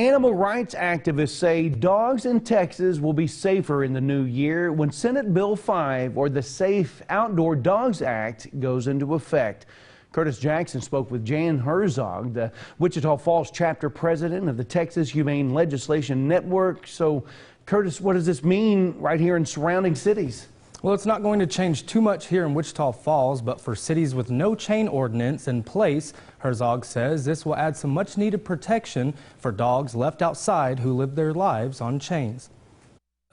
Animal rights activists say dogs in Texas will be safer in the new year when Senate Bill 5, or the Safe Outdoor Dogs Act, goes into effect. Curtis Jackson spoke with Jan Herzog, the Wichita Falls chapter president of the Texas Humane Legislation Network. So, Curtis, what does this mean right here in surrounding cities? Well, it's not going to change too much here in Wichita Falls, but for cities with no chain ordinance in place, Herzog says this will add some much needed protection for dogs left outside who live their lives on chains.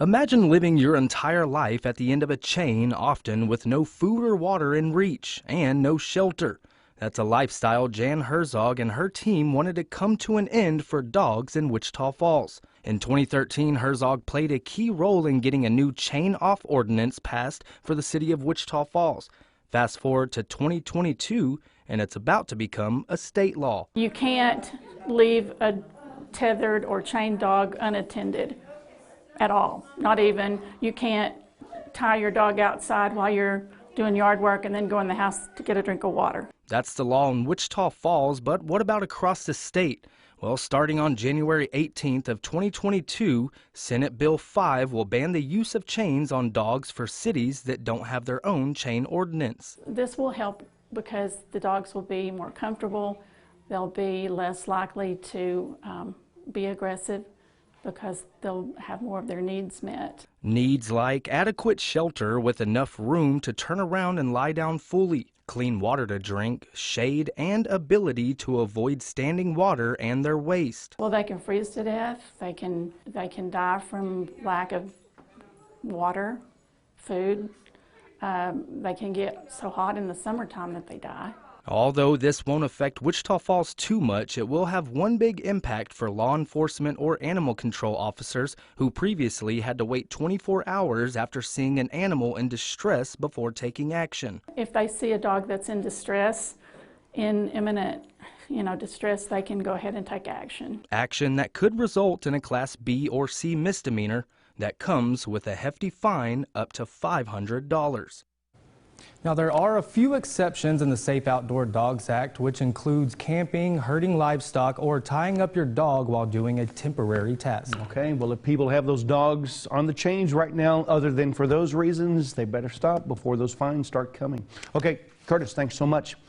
Imagine living your entire life at the end of a chain, often with no food or water in reach and no shelter. That's a lifestyle Jan Herzog and her team wanted to come to an end for dogs in Wichita Falls. In 2013, Herzog played a key role in getting a new chain-off ordinance passed for the city of Wichita Falls. Fast forward to 2022, and it's about to become a state law. You can't leave a tethered or chained dog unattended at all. Not even, you can't tie your dog outside while you're doing yard work and then go in the house to get a drink of water. That's the law in Wichita Falls, but what about across the state? Well, starting on January 18th of 2022, Senate Bill 5 will ban the use of chains on dogs for cities that don't have their own chain ordinance. This will help because the dogs will be more comfortable. They'll be less likely to be aggressive because they'll have more of their needs met. Needs like adequate shelter with enough room to turn around and lie down fully, clean water to drink, shade, and ability to avoid standing water and their waste. Well, they can freeze to death. They can die from lack of water, food. They can get so hot in the summertime that they die. Although this won't affect Wichita Falls too much, it will have one big impact for law enforcement or animal control officers who previously had to wait 24 hours after seeing an animal in distress before taking action. If they see a dog that's in distress, in imminent distress, they can go ahead and take action. Action that could result in a Class B or C misdemeanor that comes with a hefty fine up to $500. Now, there are a few exceptions in the Safe Outdoor Dogs Act, which includes camping, herding livestock, or tying up your dog while doing a temporary task. Okay, well, if people have those dogs on the chains right now, other than for those reasons, they better stop before those fines start coming. Okay, Curtis, thanks so much.